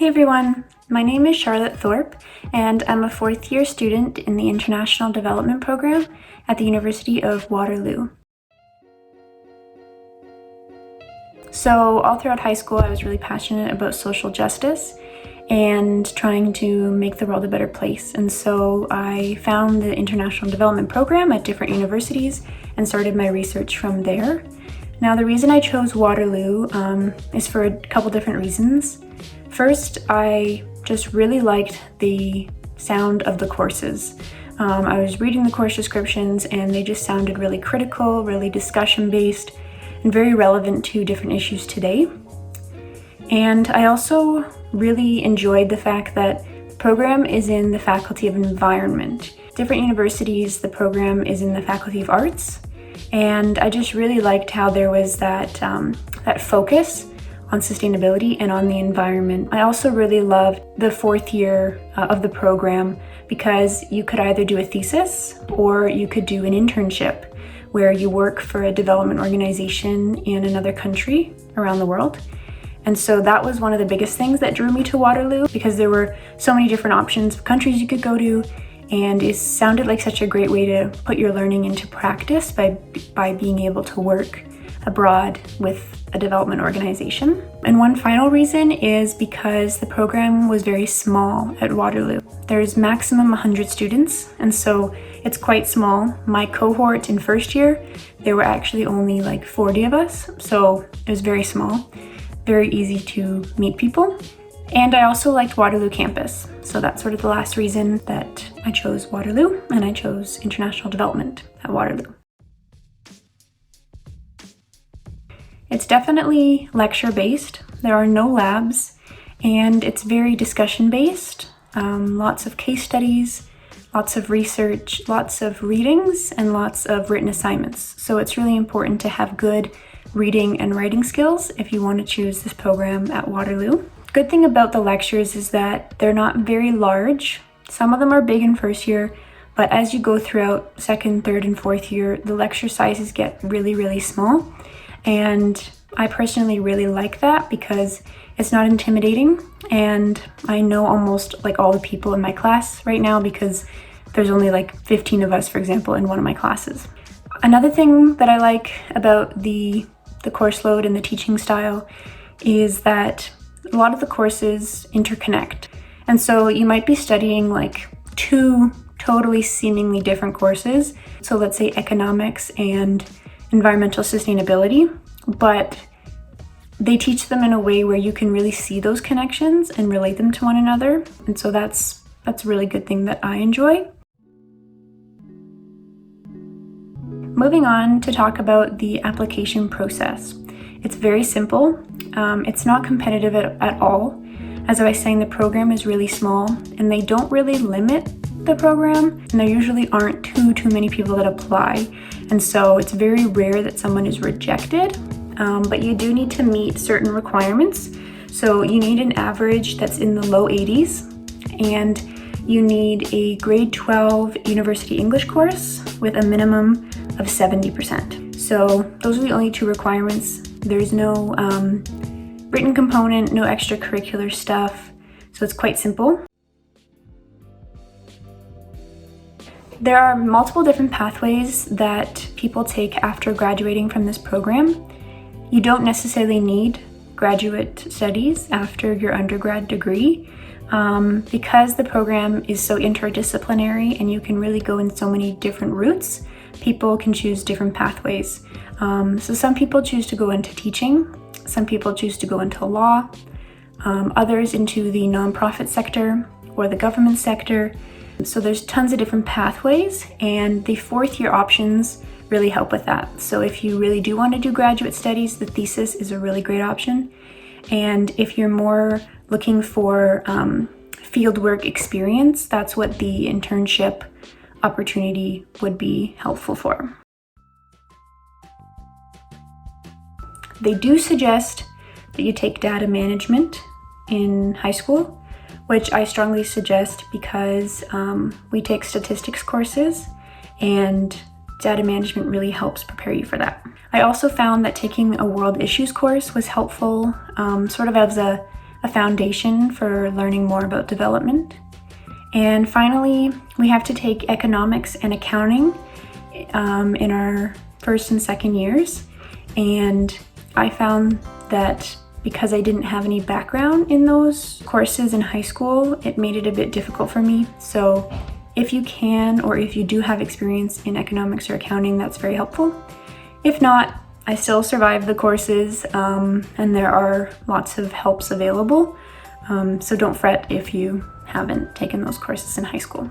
Hey everyone, my name is Charlotte Thorpe and I'm a fourth year student in the International Development Program at the University of Waterloo. So all throughout high school I was really passionate about social justice and trying to make the world a better place. And so I found the International Development Program at different universities and started my research from there. Now the reason I chose Waterloo is for a couple different reasons. First, I just really liked the sound of the courses. I was reading the course descriptions and they just sounded really critical, really discussion-based, and very relevant to different issues today. And I also really enjoyed the fact that the program is in the Faculty of Environment. Different universities, the program is in the Faculty of Arts, and I just really liked how there was that focus on sustainability and on the environment. I also really loved the fourth year of the program because you could either do a thesis or you could do an internship where you work for a development organization in another country around the world. And so that was one of the biggest things that drew me to Waterloo, because there were so many different options of countries you could go to, and it sounded like such a great way to put your learning into practice by being able to work abroad with a development organization. And one final reason is because the program was very small at Waterloo. There's maximum 100 students, and so it's quite small. My cohort in first year, there were actually only like 40 of us, so it was very small, very easy to meet people. And I also liked Waterloo campus, so that's sort of the last reason that I chose Waterloo, and I chose international development at Waterloo. It's definitely lecture-based. There are no labs, and it's very discussion-based. Lots of case studies, lots of research, lots of readings, and lots of written assignments. So it's really important to have good reading and writing skills if you want to choose this program at Waterloo. Good thing about the lectures is that they're not very large. Some of them are big in first year, but as you go throughout second, third, and fourth year, the lecture sizes get really, really small. And I personally really like that because it's not intimidating, and I know almost like all the people in my class right now because there's only like 15 of us, for example, in one of my classes. Another thing that I like about the course load and the teaching style is that a lot of the courses interconnect. And so you might be studying like two totally seemingly different courses. So let's say economics and environmental sustainability, but they teach them in a way where you can really see those connections and relate them to one another. And so that's a really good thing that I enjoy. Moving on to talk about the application process. It's very simple. It's not competitive at all. As I was saying, the program is really small and they don't really limit the program, and there usually aren't too many people that apply. And so it's very rare that someone is rejected, but you do need to meet certain requirements. So you need an average that's in the low 80s, and you need a grade 12 university English course with a minimum of 70%. So those are the only two requirements. There's no written component, no extracurricular stuff, so it's quite simple. There are multiple different pathways that people take after graduating from this program. You don't necessarily need graduate studies after your undergrad degree because the program is so interdisciplinary and you can really go in so many different routes. People can choose different pathways. So some people choose to go into teaching, some people choose to go into law, others into the nonprofit sector or the government sector. So there's tons of different pathways, and the fourth year options really help with that. So if you really do want to do graduate studies, the thesis is a really great option. And if you're more looking for fieldwork experience, that's what the internship opportunity would be helpful for. They do suggest that you take data management in high school, which I strongly suggest because we take statistics courses and data management really helps prepare you for that. I also found that taking a world issues course was helpful, sort of as a a foundation for learning more about development. And finally, we have to take economics and accounting in our first and second years. And I found that because I didn't have any background in those courses in high school, it made it a bit difficult for me. So if you can, or if you do have experience in economics or accounting, that's very helpful. If not, I still survived the courses, and there are lots of helps available. So don't fret if you haven't taken those courses in high school.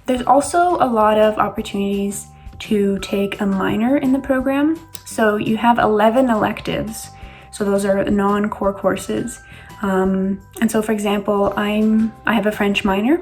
There's also a lot of opportunities to take a minor in the program. So you have 11 electives. So those are non-core courses. And so for example, I have a French minor.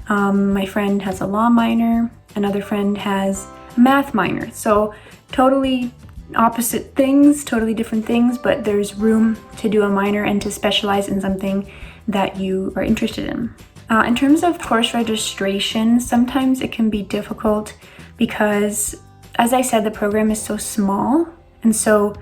My friend has a law minor. Another friend has a math minor. So totally opposite things, totally different things, but there's room to do a minor and to specialize in something that you are interested in. In terms of course registration, sometimes it can be difficult because, as I said, the program is so small, and so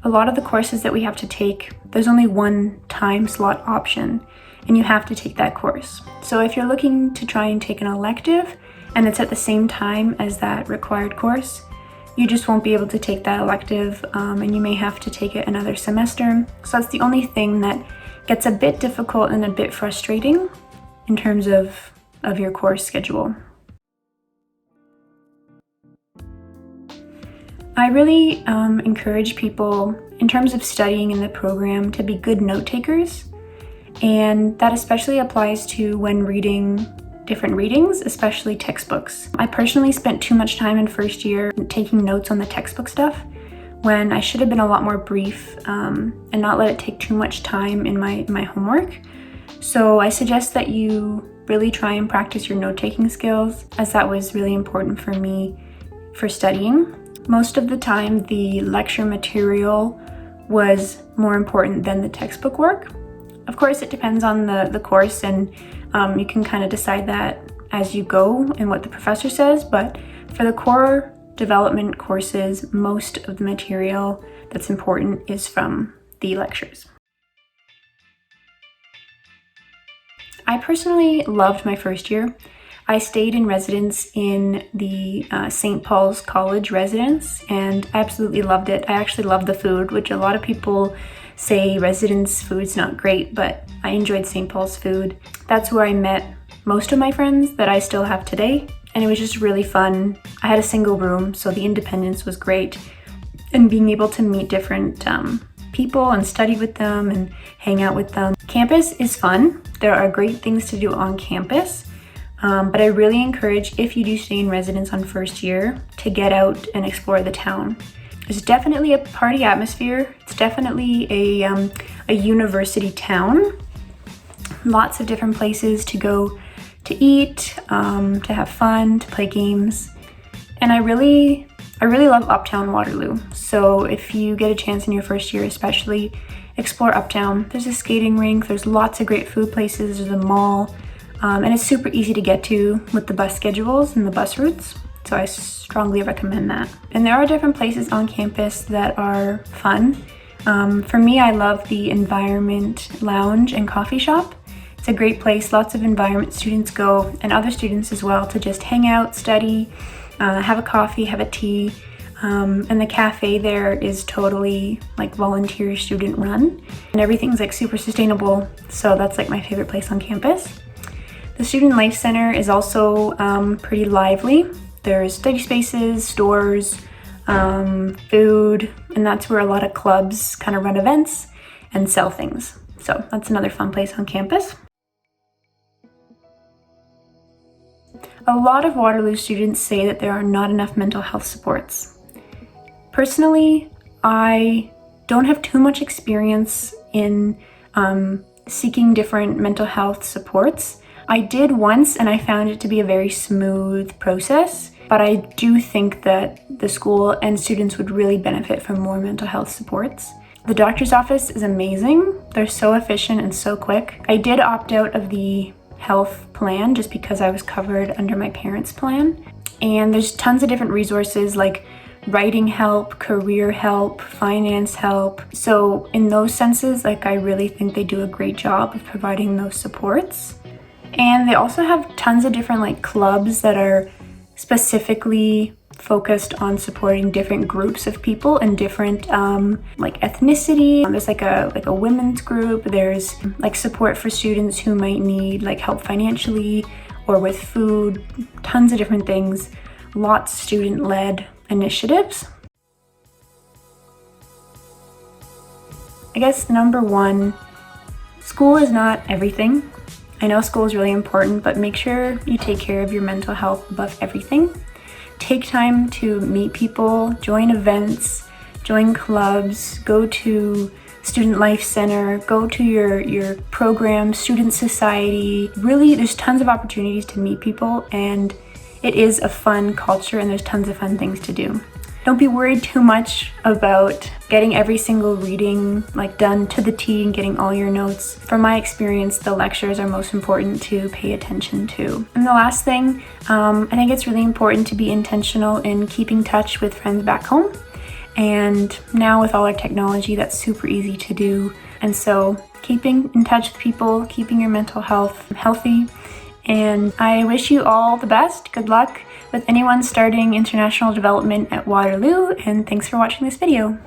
a lot of the courses that we have to take, there's only one time slot option, and you have to take that course. So if you're looking to try and take an elective and it's at the same time as that required course, you just won't be able to take that elective, and you may have to take it another semester. So that's the only thing that gets a bit difficult and a bit frustrating in terms of your course schedule. I really encourage people, in terms of studying in the program, to be good note takers, and that especially applies to when reading different readings, especially textbooks. I personally spent too much time in first year taking notes on the textbook stuff when I should have been a lot more brief and not let it take too much time in my homework. So I suggest that you really try and practice your note-taking skills, as that was really important for me for studying. Most of the time, the lecture material was more important than the textbook work. Of course, it depends on the course, and you can kind of decide that as you go and what the professor says, but for the core development courses, most of the material that's important is from the lectures. I personally loved my first year. I stayed in residence in the St. Paul's College residence, and I absolutely loved it. I actually loved the food, which a lot of people say residence food's not great, but I enjoyed St. Paul's food. That's where I met most of my friends that I still have today, and it was just really fun. I had a single room, so the independence was great, and being able to meet different people and study with them and hang out with them. Campus is fun. There are great things to do on campus, but I really encourage, if you do stay in residence on first year, to get out and explore the town. There's definitely a party atmosphere. It's definitely a university town. Lots of different places to go to eat, to have fun, to play games. And I really love Uptown Waterloo. So if you get a chance in your first year especially, explore Uptown. There's a skating rink, there's lots of great food places, there's a mall, and it's super easy to get to with the bus schedules and the bus routes. So I strongly recommend that. And there are different places on campus that are fun. For me, I love the Environment Lounge and Coffee Shop. It's a great place. Lots of environment students go, and other students as well, to just hang out, study, have a coffee, have a tea. And the cafe there is totally like volunteer student run, and everything's like super sustainable. So that's like my favorite place on campus. The Student Life Center is also pretty lively. There's study spaces, stores, food, and that's where a lot of clubs kind of run events and sell things. So that's another fun place on campus. A lot of Waterloo students say that there are not enough mental health supports. Personally, I don't have too much experience in seeking different mental health supports. I did once, and I found it to be a very smooth process, but I do think that the school and students would really benefit from more mental health supports. The doctor's office is amazing. They're so efficient and so quick. I did opt out of the health plan just because I was covered under my parents' plan. And there's tons of different resources like writing help, career help, finance help. So in those senses, like, I really think they do a great job of providing those supports. And they also have tons of different like clubs that are specifically focused on supporting different groups of people and different like ethnicity. There's like a women's group. There's like support for students who might need like help financially or with food, tons of different things, lots of student-led initiatives. I guess number one, school is not everything. I know school is really important, but make sure you take care of your mental health above everything. Take time to meet people, join events, join clubs, go to Student Life Center, go to your program, student society. Really, there's tons of opportunities to meet people, and it is a fun culture and there's tons of fun things to do. Don't be worried too much about getting every single reading like done to the T and getting all your notes. From my experience, the lectures are most important to pay attention to. And the last thing, I think it's really important to be intentional in keeping touch with friends back home. And now with all our technology, that's super easy to do. And so keeping in touch with people, keeping your mental health healthy. And I wish you all the best. Good luck with anyone starting international development at Waterloo, and thanks for watching this video.